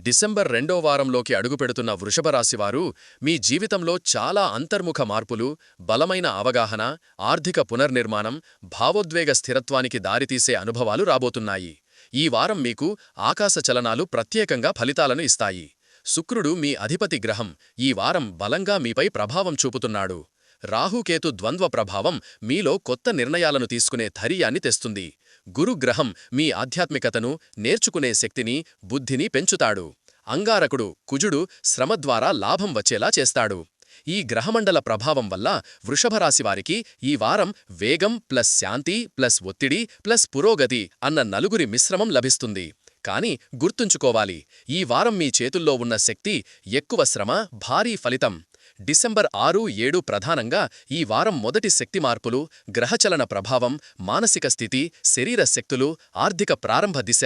December రెండో వారంలోకి అడుగుపెడుతున్న వృషభరాశివారు మీ జీవితంలో చాలా అంతర్ముఖ మార్పులు, బలమైన అవగాహన, ఆర్థిక పునర్నిర్మాణం, భావోద్వేగ స్థిరత్వానికి దారితీసే అనుభవాలు రాబోతున్నాయి. ఈ వారం మీకు ఆకాశ చలనాలు ప్రత్యేకంగా ఫలితాలను ఇస్తాయి. శుక్రుడు మీ అధిపతి గ్రహం ఈ వారం బలంగా మీపై ప్రభావం చూపుతున్నాడు. రాహుకేతు ద్వంద్వ ప్రభావం మీలో కొత్త నిర్ణయాలను తీసుకునే ధైర్యాన్ని తెస్తుంది. గురుగ్రహం మీ ఆధ్యాత్మికతను, నేర్చుకునే శక్తిని, బుద్ధిని పెంచుతాడు. అంగారకుడు కుజుడు శ్రమ ద్వారా లాభం వచ్చేలా చేస్తాడు. ఈ గ్రహమండల ప్రభావం వల్ల వృషభరాశివారికి ఈ వారం వేగం ప్లస్ శాంతి ప్లస్ ఒత్తిడి ప్లస్ పురోగతి అన్న నలుగురి మిశ్రమం లభిస్తుంది. కాని గుర్తుంచుకోవాలి, ఈ వారం మీ చేతుల్లో ఉన్న శక్తి ఎక్కువ శ్రమ, భారీ ఫలితం. డిసెంబర్ 6-7 ప్రధానంగా ఈ వారం మొదటి శక్తి మార్పులు, గ్రహచలన ప్రభావం, మానసిక స్థితి, శరీర శక్తులు, ఆర్థిక ప్రారంభ దిశ.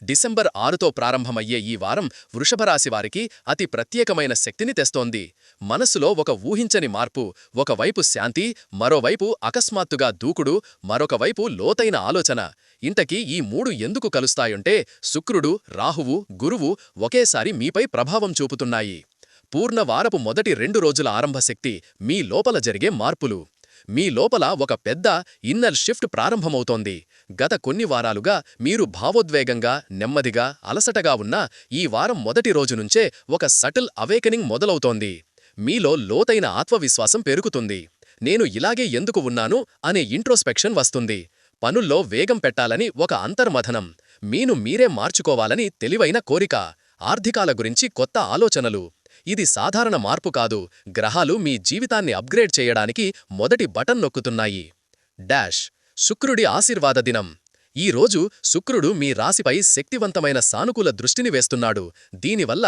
డిసెంబర్ 6తో ప్రారంభమయ్యే ఈ వారం వృషభరాశివారికి అతి ప్రత్యేకమైన శక్తిని తెస్తోంది. మనసులో ఒక ఊహించని మార్పు, ఒకవైపు శాంతి, మరోవైపు అకస్మాత్తుగా దూకుడు, మరొకవైపు లోతైన ఆలోచన. ఇంతకీ ఈ మూడు ఎందుకు కలుస్తాయంటే శుక్రుడు, రాహువు, గురువు ఒకేసారి మీపై ప్రభావం చూపుతున్నాయి. పూర్ణ వారపు మొదటి 2 రోజుల ఆరంభశక్తి మీ లోపల జరిగే మార్పులు. మీ లోపల ఒక పెద్ద ఇన్నర్ షిఫ్ట్ ప్రారంభమవుతోంది. గత కొన్ని వారాలుగా మీరు భావోద్వేగంగా, నెమ్మదిగా, అలసటగా ఉన్నా ఈ వారం మొదటి రోజు నుంచే ఒక సటిల్ అవేకనింగ్ మొదలవుతోంది. మీలో లోతైన ఆత్మవిశ్వాసం పెరుగుతుంది. నేను ఇలాగే ఎందుకు ఉన్నాను అనే ఇంట్రోస్పెక్షన్ వస్తుంది. పనుల్లో వేగం పెట్టాలని ఒక అంతర్మథనం, మీరే మార్చుకోవాలని తెలివైన కోరిక, ఆర్థికాల గురించి కొత్త ఆలోచనలు. ఇది సాధారణ మార్పు కాదు, గ్రహాలు మీ జీవితాన్ని అప్గ్రేడ్ చేయడానికి మొదటి బటన్ నొక్కుతున్నాయి. శుక్రుడి ఆశీర్వాద దినం. ఈ రోజు శుక్రుడు మీ రాశిపై శక్తివంతమైన సానుకూల దృష్టిని వేస్తున్నాడు. దీనివల్ల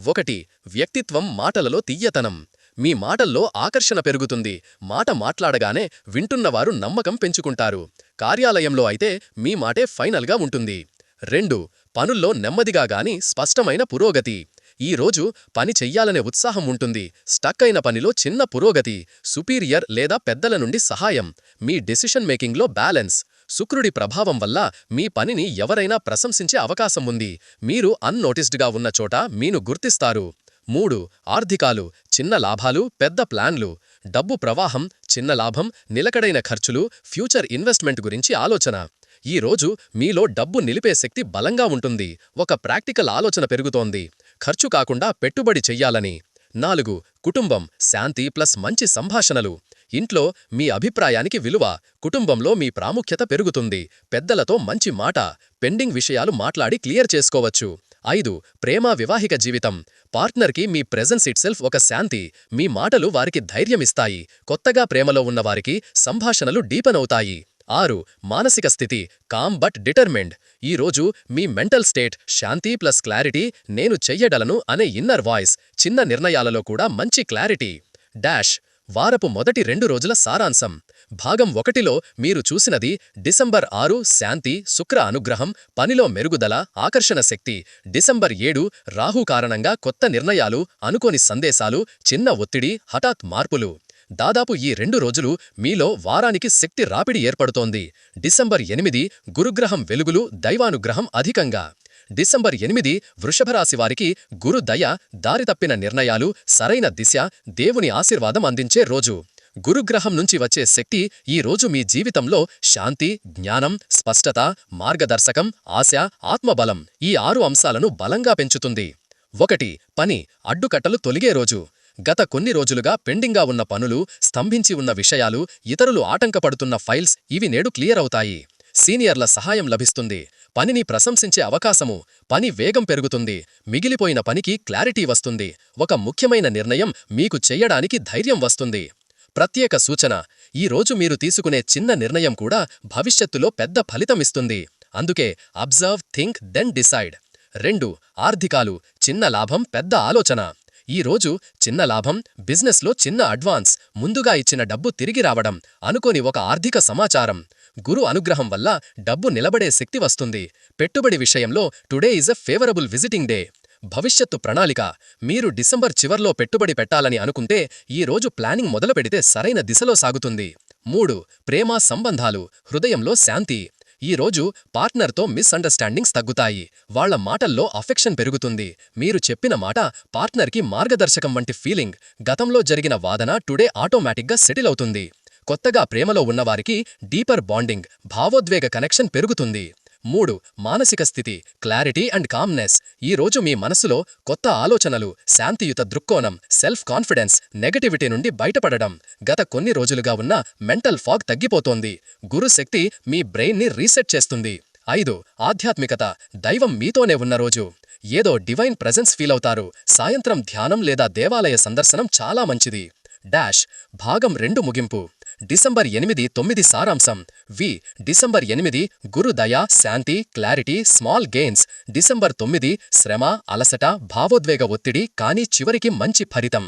1. వ్యక్తిత్వం, మాటలలో తియ్యతనం. మీ మాటల్లో ఆకర్షణ పెరుగుతుంది. మాట మాట్లాడగానే వింటున్నవారు నమ్మకం పెంచుకుంటారు. కార్యాలయంలో అయితే మీ మాటే ఫైనల్గా ఉంటుంది. 2. పనుల్లో నెమ్మదిగా గాని స్పష్టమైన పురోగతి. ఈ రోజు పని చెయ్యాలనే ఉత్సాహం ఉంటుంది. స్టక్ అయిన పనిలో చిన్న పురోగతి, సుపీరియర్ లేదా పెద్దల నుండి సహాయం. మీ డెసిషన్ మేకింగ్లో బ్యాలెన్స్. శుక్రుడి ప్రభావం వల్ల మీ పనిని ఎవరైనా ప్రశంసించే అవకాశం ఉంది. మీరు అన్నోటిస్డ్గా ఉన్న చోట మీను గుర్తిస్తారు. 3. ఆర్థికాలు. చిన్న లాభాలు, పెద్ద ప్లాన్లు. డబ్బు ప్రవాహం, చిన్న లాభం, నిలకడైన ఖర్చులు, ఫ్యూచర్ ఇన్వెస్ట్మెంట్ గురించి ఆలోచన. ఈ రోజు మీలో డబ్బు నిలిపే శక్తి బలంగా ఉంటుంది. ఒక ప్రాక్టికల్ ఆలోచన పెరుగుతోంది, ఖర్చు కాకుండా పెట్టుబడి చెయ్యాలని. 4. కుటుంబం, శాంతి ప్లస్ మంచి సంభాషణలు. ఇంట్లో మీ అభిప్రాయానికి విలువ, కుటుంబంలో మీ ప్రాముఖ్యత పెరుగుతుంది. పెద్దలతో మంచి మాట, పెండింగ్ విషయాలు మాట్లాడి క్లియర్ చేసుకోవచ్చు. 5. ప్రేమ, వివాహిక జీవితం. పార్ట్నర్కి మీ ప్రెజెన్స్ ఇట్సెల్ఫ్ ఒక శాంతి. మీ మాటలు వారికి ధైర్యమిస్తాయి. కొత్తగా ప్రేమలో ఉన్నవారికి సంభాషణలు డీపన్ అవుతాయి. 6. మానసిక స్థితి, కామ్ బట్ డిటర్మెండ్. ఈ రోజు మీ మెంటల్ స్టేట్ శాంతి ప్లస్ క్లారిటీ, నేను చెయ్యగలను అనే ఇన్నర్ వాయిస్. చిన్న నిర్ణయాలలో కూడా మంచి క్లారిటీ. వారపు మొదటి 2 రోజుల సారాంశం. భాగం 1లో మీరు చూసినది డిసెంబర్ 6 శాంతి, శుక్ర అనుగ్రహం, పనిలో మెరుగుదల, ఆకర్షణ శక్తి. డిసెంబర్ 7 రాహు కారణంగా కొత్త నిర్ణయాలు, అనుకోని సందేశాలు, చిన్న ఒత్తిడి, హఠాత్ మార్పులు. దాదాపు ఈ 2 రోజులు మీలో వారానికి శక్తి రాపిడి ఏర్పడుతోంది. డిసెంబర్ 8 గురుగ్రహం వెలుగులు, దైవానుగ్రహం అధికంగా. డిసెంబర్ 8 వృషభరాశివారికి గురు దయ, దారితప్పిన నిర్ణయాలు, సరైన దిశ, దేవుని ఆశీర్వాదం అందించే రోజు. గురుగ్రహం నుంచి వచ్చే శక్తి ఈ రోజు మీ జీవితంలో శాంతి, జ్ఞానం, స్పష్టత, మార్గదర్శకం, ఆశ, ఆత్మబలం ఈ 6 అంశాలను బలంగా పెంచుతుంది. 1. పని, అడ్డుకట్టలు తొలిగే రోజు. గత కొన్ని రోజులుగా పెండింగ్గా ఉన్న పనులు, స్తంభించి ఉన్న విషయాలు, ఇతరులు ఆటంకపడుతున్న ఫైల్స్ ఇవి నేడు క్లియర్ అవుతాయి. సీనియర్ల సహాయం లభిస్తుంది. పనిని ప్రశంసించే అవకాశము. పని వేగం పెరుగుతుంది. మిగిలిపోయిన పనికి క్లారిటీ వస్తుంది. ఒక ముఖ్యమైన నిర్ణయం మీకు చెయ్యడానికి ధైర్యం వస్తుంది. ప్రత్యేక సూచన: ఈ రోజు మీరు తీసుకునే చిన్న నిర్ణయం కూడా భవిష్యత్తులో పెద్ద ఫలితమిస్తుంది. అందుకే అబ్జర్వ్, థింక్, దెన్ డిసైడ్. 2. ఆర్థికాలు. చిన్న లాభం, పెద్ద ఆలోచన. ఈ రోజు చిన్న లాభం, బిజినెస్లో చిన్న అడ్వాన్స్, ముందుగా ఇచ్చిన డబ్బు తిరిగి రావడం, అనుకోని ఒక ఆర్థిక సమాచారం. గురు అనుగ్రహం వల్ల డబ్బు నిలబడే శక్తి వస్తుంది. పెట్టుబడి విషయంలో today is a favourable visiting day. భవిష్యత్తు ప్రణాళిక. మీరు డిసెంబర్ చివర్లో పెట్టుబడి పెట్టాలని అనుకుంటే ఈ రోజు ప్లానింగ్ మొదలుపెడితే సరైన దిశలో సాగుతుంది. 3. ప్రేమ, సంబంధాలు, హృదయంలో శాంతి. ఈరోజు పార్ట్నర్తో మిస్అండర్స్టాండింగ్స్ తగ్గుతాయి. వాళ్ల మాటల్లో అఫెక్షన్ పెరుగుతుంది. మీరు చెప్పిన మాట పార్ట్నర్కి మార్గదర్శకం వంటి ఫీలింగ్. గతంలో జరిగిన వాదన టుడే ఆటోమేటిక్గా సెటిల్ అవుతుంది. కొత్తగా ప్రేమలో ఉన్నవారికి డీపర్ బాండింగ్, భావోద్వేగ కనెక్షన్ పెరుగుతుంది. 3. మానసిక స్థితి, క్లారిటీ అండ్ కామ్నెస్. ఈరోజు మీ మనసులో కొత్త ఆలోచనలు, శాంతియుత దృక్కోణం, సెల్ఫ్ కాన్ఫిడెన్స్, నెగటివిటీ నుండి బయటపడడం. గత కొన్ని రోజులుగా ఉన్న మెంటల్ ఫాగ్ తగ్గిపోతోంది. గురు శక్తి మీ బ్రెయిన్ని రీసెట్ చేస్తుంది. 5. ఆధ్యాత్మికత, దైవం మీతోనే ఉన్న రోజు. ఏదో డివైన్ ప్రెజెన్స్ ఫీలవుతారు. సాయంత్రం ధ్యానం లేదా దేవాలయ సందర్శనం చాలా మంచిది. భాగం 2 ముగింపు. డిసెంబర్ 8-9 సారాంశం. డిసెంబర్ 8 గురు దయ, శాంతి, క్లారిటీ, స్మాల్ గెయిన్స్. డిసెంబర్ 9 శ్రమ, అలసట, భావోద్వేగ ఒత్తిడి, కానీ చివరికి మంచి ఫలితం.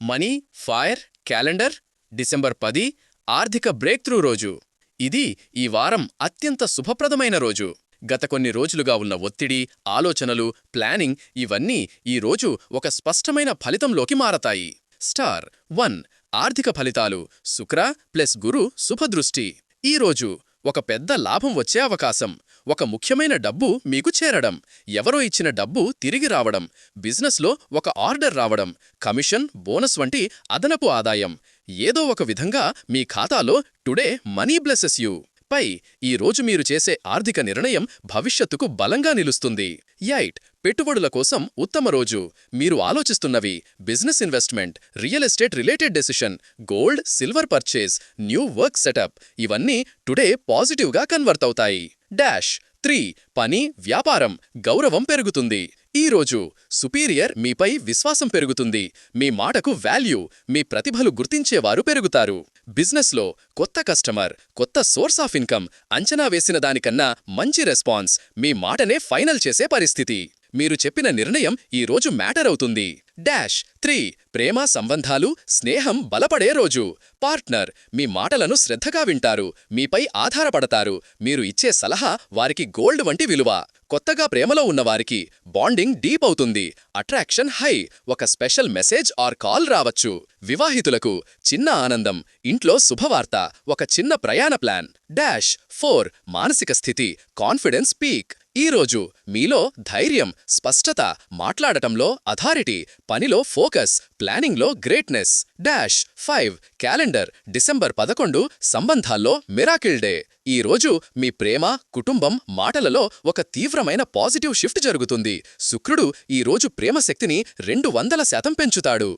Money, fire, calendar. డిసెంబర్ 10 ఆర్థిక బ్రేక్ త్రూ రోజు. ఇది ఈ వారం అత్యంత శుభప్రదమైన రోజు. గత కొన్ని రోజులుగా ఉన్న ఒత్తిడి, ఆలోచనలు, ప్లానింగ్ ఇవన్నీ ఈ రోజు ఒక స్పష్టమైన ఫలితంలోకి మారతాయి. స్టార్ 1 ఆర్థిక ఫలితాలు. శుక్ర ప్లస్ గురు శుభదృష్టి. ఈరోజు ఒక పెద్ద లాభం వచ్చే అవకాశం. ఒక ముఖ్యమైన డబ్బు మీకు చేరడం. ఎవరో ఇచ్చిన డబ్బు తిరిగి రావడం. బిజినెస్లో ఒక ఆర్డర్ రావడం. కమిషన్, బోనస్ వంటి అదనపు ఆదాయం. ఏదో ఒక విధంగా మీ ఖాతాలో టుడే మనీ బ్లెసెస్ యూ. ఈ రోజు మీరు చేసే ఆర్థిక నిర్ణయం భవిష్యత్తుకు బలంగా నిలుస్తుంది. 8 పెట్టుబడుల కోసం ఉత్తమ రోజు. మీరు ఆలోచిస్తున్నవి business investment, real estate related decision, gold, silver purchase, new work setup ఇవన్నీ టుడే పాజిటివ్గా కన్వర్ట్ అవుతాయి. 3 పని, వ్యాపారం, గౌరవం పెరుగుతుంది. ఈరోజు సుపీరియర్ మీపై విశ్వాసం పెరుగుతుంది. మీ మాటకు వాల్యూ, మీ ప్రతిభలు గుర్తించేవారు పెరుగుతారు. బిజినెస్లో కొత్త కస్టమర్, కొత్త సోర్స్ ఆఫ్ ఇన్కమ్, అంచనా వేసిన దానికన్నా మంచి రెస్పాన్స్, మీ మాటనే ఫైనల్ చేసే పరిస్థితి. మీరు చెప్పిన నిర్ణయం ఈరోజు మ్యాటర్ అవుతుంది. 3 ప్రేమ, సంబంధాలు, స్నేహం బలపడే రోజు. పార్ట్నర్ మీ మాటలను శ్రద్ధగా వింటారు, మీపై ఆధారపడతారు. మీరు ఇచ్చే సలహా వారికి గోల్డ్ వంటి విలువ. కొత్తగా ప్రేమలో ఉన్నవారికి బాండింగ్ డీప్ అవుతుంది. Attraction high. ఒక స్పెషల్ మెసేజ్ ఆర్ కాల్ రావచ్చు. వివాహితులకు చిన్న ఆనందం, ఇంట్లో శుభవార్త, ఒక చిన్న ప్రయాణ ప్లాన్. 4 మానసిక స్థితి, కాన్ఫిడెన్స్ పీక్. ఈరోజు మీలో ధైర్యం, స్పష్టత, మాట్లాడటంలో అథారిటీ, పనిలో ఫోకస్, ప్లానింగ్లో గ్రేట్నెస్. 5 క్యాలెండర్. డిసెంబర్ 11 సంబంధాల్లో మిరాకిల్ డే. ఈరోజు మీ ప్రేమ, కుటుంబం, మాటలలో ఒక తీవ్రమైన పాజిటివ్ షిఫ్ట్ జరుగుతుంది. శుక్రుడు ఈరోజు ప్రేమ శక్తిని 200% పెంచుతాడు.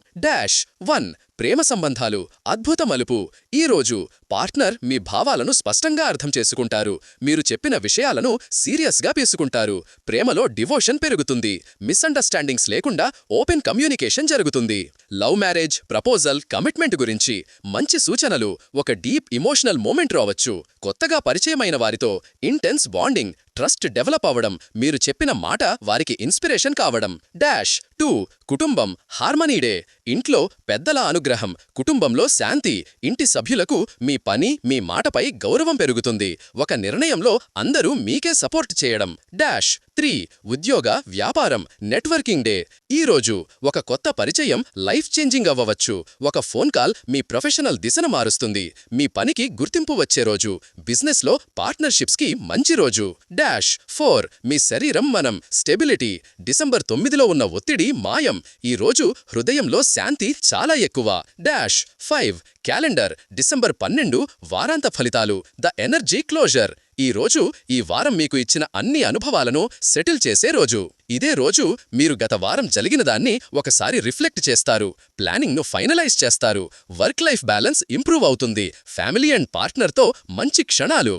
1 ప్రేమ సంబంధాలు అద్భుత మలుపు. ఈరోజు పార్ట్నర్ మీ భావాలను స్పష్టంగా అర్థం చేసుకుంటారు. మీరు చెప్పిన విషయాలను సీరియస్గా తీసుకుంటారు. ప్రేమలో డివోషన్ పెరుగుతుంది. మిస్అండర్స్టాండింగ్స్ లేకుండా ఓపెన్ కమ్యూనికేషన్ జరుగుతుంది. లవ్ మ్యారేజ్, ప్రపోజల్, కమిట్మెంట్ గురించి మంచి సూచనలు. ఒక డీప్ ఇమోషనల్ మూమెంట్ రావచ్చు. కొత్తగా పరిచయమైన వారితో ఇంటెన్స్ బాండింగ్, ట్రస్ట్ డెవలప్ అవ్వడం. మీరు చెప్పిన మాట వారికి ఇన్స్పిరేషన్ కావడం. 2 కుటుంబం హార్మనీ డే. ఇంట్లో పెద్దల అనుగ్రహం, కుటుంబంలో శాంతి, ఇంటి సభ్యులకు మీ పని, మీ మాటపై గౌరవం పెరుగుతుంది. ఒక నిర్ణయంలో అందరూ మీకే సపోర్ట్ చేయడం. 3 ఉద్యోగ, వ్యాపారం, నెట్వర్కింగ్ డే. ఈరోజు ఒక కొత్త పరిచయం లైఫ్ చేంజింగ్ అవ్వవచ్చు. ఒక ఫోన్ కాల్ మీ ప్రొఫెషనల్ దిశను మారుస్తుంది. మీ పనికి గుర్తింపు వచ్చే రోజు. బిజినెస్లో పార్ట్నర్షిప్స్కి మంచి రోజు. 4 మీ శరీరం మనం స్టెబిలిటీ. డిసెంబర్ 9లో ఉన్న ఒత్తిడి మాయం. ఈ రోజు హృదయంలో శాంతి చాలా ఎక్కువ. 5 క్యాలెండర్. డిసెంబర్ 12 వారాంత ఫలితాలు, ద ఎనర్జీ క్లోజర్. ఈ రోజు ఈ వారం మీకు ఇచ్చిన అన్ని అనుభవాలను సెటిల్ చేసే రోజు. ఇదే రోజు మీరు గత వారం జరిగినదాన్ని ఒకసారి రిఫ్లెక్ట్ చేస్తారు. ప్లానింగ్ను ఫైనలైజ్ చేస్తారు. వర్క్ లైఫ్ బ్యాలెన్స్ ఇంప్రూవ్ అవుతుంది. ఫ్యామిలీ అండ్ పార్ట్నర్తో మంచి క్షణాలు.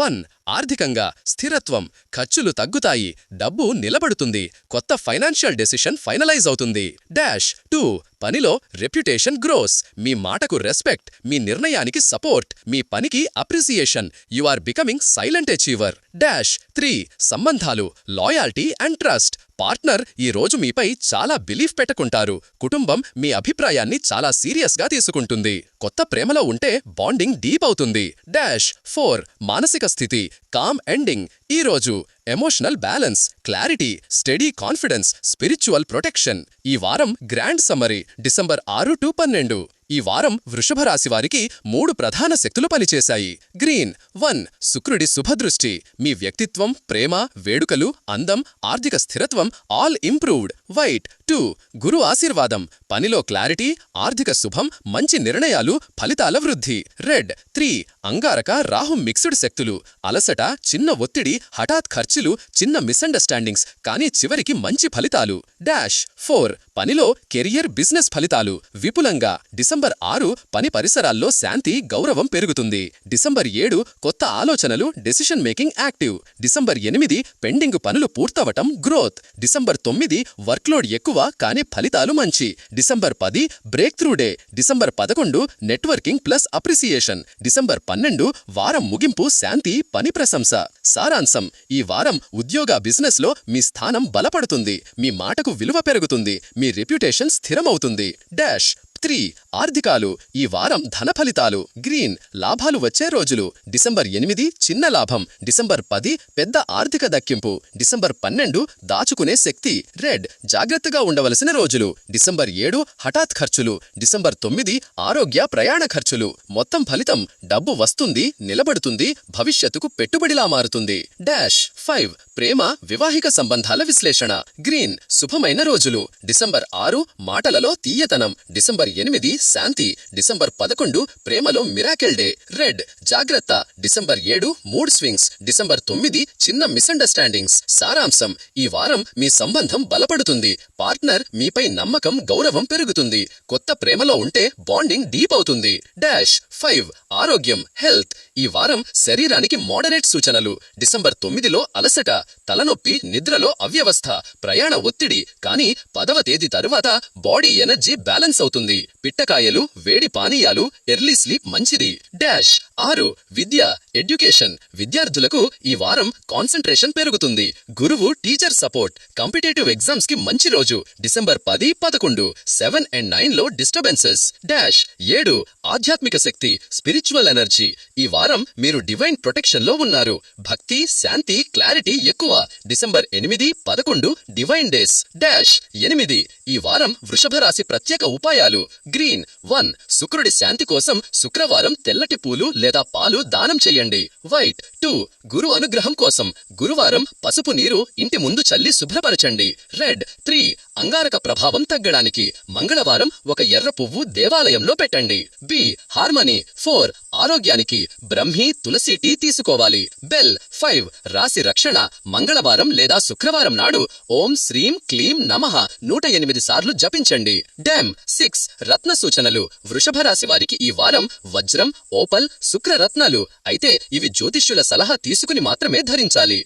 1 ఆర్థికంగా స్థిరత్వం, ఖర్చులు తగ్గుతాయి, డబ్బు నిలబడుతుంది. కొత్త ఫైనాన్షియల్ డెసిషన్ ఫైనలైజ్ అవుతుంది. 2 పనిలో రెప్యుటేషన్ గ్రోస్. మీ మాటకు రెస్పెక్ట్, మీ నిర్ణయానికి సపోర్ట్, మీ పనికి appreciation. You are becoming silent achiever. 3 సంబంధాలు లాయాల్టీ అండ్ ట్రస్ట్. పార్ట్నర్ ఈ రోజు మీపై చాలా బిలీఫ్ పెట్టుకుంటారు. కుటుంబం మీ అభిప్రాయాన్ని చాలా సీరియస్గా తీసుకుంటుంది. కొత్త ప్రేమలో ఉంటే బాండింగ్ డీప్ అవుతుంది. 4 మానసిక స్థితి కామ్ ఎండింగ్. ఈ రోజు emotional balance, clarity, steady confidence, spiritual protection. ఈ వారం గ్రాండ్ సమ్మరీ. డిసెంబర్ 6-12. ఈ వారం వృషభ రాశి వారికి 3 ప్రధాన శక్తులు పనిచేశాయి. గ్రీన్ 1 శుక్రుడి శుభదృష్టి. మీ వ్యక్తిత్వం, ప్రేమ, వేడుకలు, అందం, ఆర్థిక స్థిరత్వం ఆల్ ఇంప్రూవ్డ్. వైట్ 2 గురు ఆశీర్వాదం. పనిలో క్లారిటీ, ఆర్థిక శుభం, మంచి నిర్ణయాలు, ఫలితాల వృద్ధి. రెడ్ 3 అంగారక రాహు మిక్స్డ్ శక్తులు. అలసట, చిన్న ఒత్తిడి, హఠాత్ ఖర్చులు, చిన్న మిస్అండర్స్టాండింగ్స్, కానీ చివరికి మంచి ఫలితాలు. డాష్ 4 పనిలో కెరియర్, బిజినెస్ ఫలితాలు విపులంగా. డిసెంబర్ 6 పని పరిసరాల్లో శాంతి, గౌరవం పెరుగుతుంది. డిసెంబర్ 7 కొత్త ఆలోచనలు, decision making active. December 8 pending పనులు పూర్తవటం, గ్రోత్. డిసెంబర్ 9 వర్క్లోడ్ ఎక్కువ కానీ ఫలితాలు మంచి. December 10 break through day. December 11 networking plus appreciation. December 12 వారం ముగింపు, శాంతి, పని ప్రశంస. సారాంశం: ఈ వారం ఉద్యోగ, బిజినెస్లో మీ స్థానం బలపడుతుంది, మీ మాటకు విలువ పెరుగుతుంది, మీ రెప్యుటేషన్ స్థిరమవుతుంది. డాష్ 3 ఆర్థికాలు. ఈ వారం ధన ఫలితాలు. గ్రీన్ లాభాలు వచ్చే రోజులు. డిసెంబర్ 8 చిన్న లాభం. డిసెంబర్ 10 పెద్ద ఆర్థిక దక్కింపు. డిసెంబర్ 12 దాచుకునే శక్తి. రెడ్ జాగ్రత్తగా ఉండవలసిన రోజులు. డిసెంబర్ 7 హఠాత్ ఖర్చులు. డిసెంబర్ 9 ఆరోగ్య, ప్రయాణ ఖర్చులు. మొత్తం ఫలితం: డబ్బు వస్తుంది, నిలబడుతుంది, భవిష్యత్తుకు పెట్టుబడిలా మారుతుంది. డాష్ 5 ప్రేమ, వివాహిక సంబంధాల విశ్లేషణ. గ్రీన్ శుభమైన రోజులు. డిసెంబర్ 6 మాటలలో తీయతనం. డిసెంబర్ 8 శాంతి. డిసెంబర్ 11 ప్రేమలో మిరాకిల్ డే. రెడ్ జాగ్రత్త. December 7 mood swings. డిసెంబర్ 9 చిన్న మిస్అండర్స్టాండింగ్స్. సారాంశం: ఈ వారం మీ సంబంధం బలపడుతుంది, పార్ట్నర్ మీపై నమ్మకం, గౌరవం పెరుగుతుంది, కొత్త ప్రేమలో ఉంటే బాండింగ్ డీప్ అవుతుంది. డాష్ 5 ఆరోగ్యం, హెల్త్. ఈ వారం శరీరానికి మోడరేట్ సూచనలు. డిసెంబర్ 9లో అలసట, తలనొప్పి, నిద్రలో అవ్యవస్థ, ప్రయాణ ఒత్తిడి, కానీ 10వ తేదీ తరువాత బాడీ ఎనర్జీ బ్యాలెన్స్ అవుతుంది. పిట్టకాయలు, వేడి పానీయాలు, ఎర్లీ స్లీప్ మంచిది. డాష్ 6 విద్య, ఎడ్యుకేషన్. విద్యార్థులకు ఈ వారం కాన్సంట్రేషన్ పెరుగుతుంది. గురువు, టీచర్ సపోర్ట్. కాంపిటేటివ్ ఎగ్జామ్స్ కి మంచి రోజు. డిసెంబర్ 10, 11 7 అండ్ 9లో డిస్టర్బెన్సెస్. డాష్ 7 ఆధ్యాత్మిక శక్తి, స్పిరిచువల్ ఎనర్జీ. ఈ వారం మీరు డివైన్ ప్రొటెక్షన్ లో ఉన్నారు. భక్తి, శాంతి, క్లారిటీ ఎక్కువ. December 8, 11 divine days. డాష్ 8 ఈ వారం వృషభ రాశి ప్రత్యేక ఉపాయాలు. గ్రీన్ 1 శుక్రుడి శాంతి కోసం శుక్రవారం తెల్లటి పూలు లేదా పాలు దానం చేయండి. వైట్ 2 గురు అనుగ్రహం కోసం గురువారం పసుపు నీరు ఇంటి ముందు చల్లి శుభ్రపరచండి. రెడ్ 3 అంగారక ప్రభావం తగ్గడానికి మంగళవారం ఒక ఎర్ర పువ్వు దేవాలయంలో పెట్టండి. బి హార్మనీ 4 ఆరోగ్యానికి బ్రహ్మి, తులసి టీ తీసుకోవాలి. బెల్ 5 రాశి రక్షణ. మంగళవారం లేదా శుక్రవారం నాడు ఓం శ్రీం క్లీం నమః 108 సార్లు జపించండి. డామ్ 6 రత్న సూచనలు. వృషభ రాశి వారికి ఈ వారం వజ్రం, ఓపల్, శుక్ర రత్నాలు. అయితే ఇవి జ్యోతిష్యుల సలహా తీసుకుని మాత్రమే ధరించాలి.